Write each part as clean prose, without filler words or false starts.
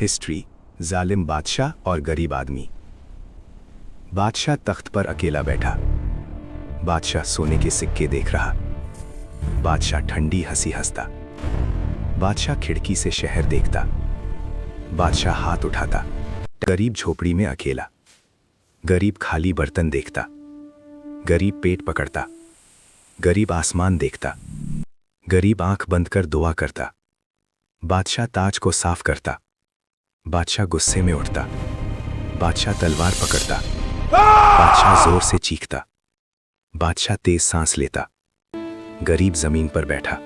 History, जालिम बादशाह और गरीब आदमी। बादशाह तख्त पर अकेला बैठा। बादशाह सोने के सिक्के देख रहा। बादशाह ठंडी हंसी हंसता। बादशाह खिड़की से शहर देखता। बादशाह हाथ उठाता। गरीब झोपड़ी में अकेला। गरीब खाली बर्तन देखता। गरीब पेट पकड़ता। गरीब आसमान देखता। गरीब आंख बंद कर दुआ करता। बादशाह ताज को साफ करता। बादशाह गुस्से में उठता। बादशाह तलवार पकड़ता। बादशाह जोर से चीखता। बादशाह तेज सांस लेता। गरीब जमीन पर बैठा।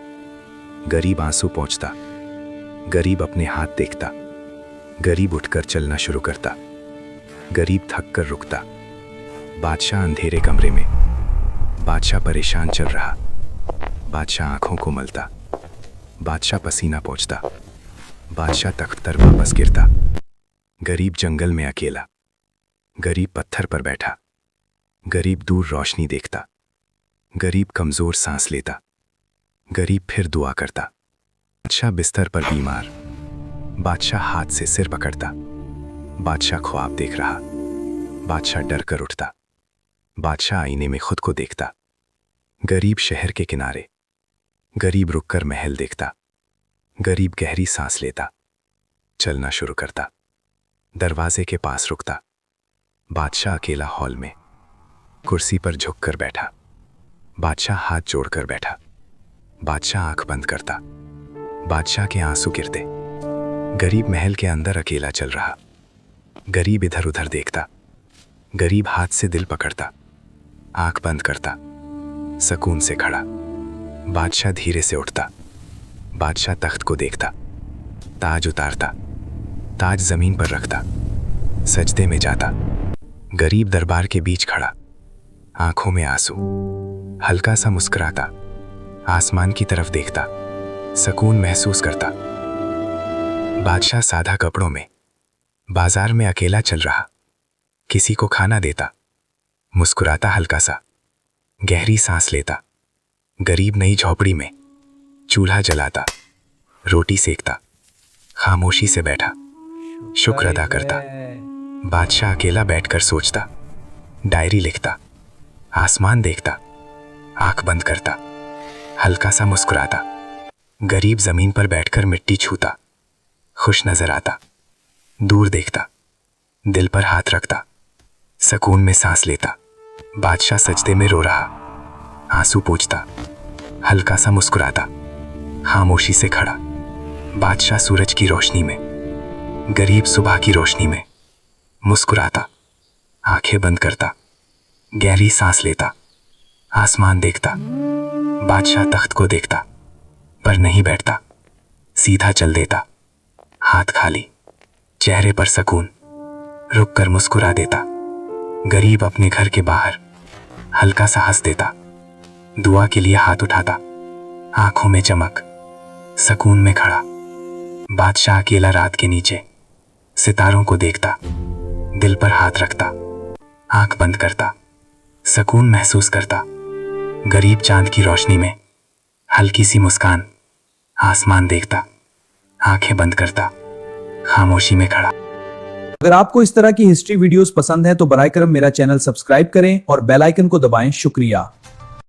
गरीब आंसू पोंछता। गरीब अपने हाथ देखता। गरीब उठकर चलना शुरू करता। गरीब थक कर रुकता। बादशाह अंधेरे कमरे में। बादशाह परेशान चल रहा। बादशाह आंखों को मलता। बादशाह पसीना पोंछता। बादशाह तख्त पर वापस गिरता। गरीब जंगल में अकेला। गरीब पत्थर पर बैठा। गरीब दूर रोशनी देखता। गरीब कमजोर सांस लेता। गरीब फिर दुआ करता। बादशाह बिस्तर पर बीमार। बादशाह हाथ से सिर पकड़ता। बादशाह ख्वाब देख रहा। बादशाह डर कर उठता। बादशाह आईने में खुद को देखता। गरीब शहर के किनारे। गरीब रुककर महल देखता। गरीब गहरी सांस लेता। चलना शुरू करता। दरवाजे के पास रुकता। बादशाह अकेला हॉल में कुर्सी पर झुककर बैठा। बादशाह हाथ जोड़कर बैठा। बादशाह आंख बंद करता। बादशाह के आंसू गिरते। गरीब महल के अंदर अकेला चल रहा। गरीब इधर उधर देखता। गरीब हाथ से दिल पकड़ता। आंख बंद करता। सुकून से खड़ा। बादशाह धीरे से उठता। बादशाह तख्त को देखता। ताज उतारता। ताज जमीन पर रखता। सजदे में जाता। गरीब दरबार के बीच खड़ा। आंखों में आंसू। हल्का सा मुस्कुराता। आसमान की तरफ देखता। सुकून महसूस करता। बादशाह सादा कपड़ों में बाजार में अकेला चल रहा। किसी को खाना देता। मुस्कुराता हल्का सा। गहरी सांस लेता। गरीब नई झोपड़ी में चूल्हा जलाता। रोटी सेकता। खामोशी से बैठा। शुक्र अदा करता। बादशाह अकेला बैठकर सोचता। डायरी लिखता। आसमान देखता। आंख बंद करता। हल्का सा मुस्कुराता। गरीब जमीन पर बैठकर मिट्टी छूता। खुश नजर आता। दूर देखता। दिल पर हाथ रखता। सुकून में सांस लेता। बादशाह सजदे में रो रहा। आंसू पोंछता। हल्का सा मुस्कुराता। खामोशी से खड़ा। बादशाह सूरज की रोशनी में। गरीब सुबह की रोशनी में मुस्कुराता। आंखें बंद करता। गहरी सांस लेता। आसमान देखता। बादशाह तख्त को देखता पर नहीं बैठता। सीधा चल देता। हाथ खाली। चेहरे पर सुकून। रुक कर मुस्कुरा देता। गरीब अपने घर के बाहर हल्का सा हंस देता। दुआ के लिए हाथ उठाता। आंखों में चमक। सुकून में खड़ा। बादशाह अकेला रात के नीचे सितारों को देखता। दिल पर हाथ रखता। आंख बंद करता। सुकून महसूस करता। गरीब चांद की रोशनी में हल्की सी मुस्कान। आसमान देखता। आंखें बंद करता। खामोशी में खड़ा। अगर आपको इस तरह की हिस्ट्री वीडियोस पसंद है तो बराए करम मेरा चैनल सब्सक्राइब करें और बेल आइकन को दबाएं। शुक्रिया।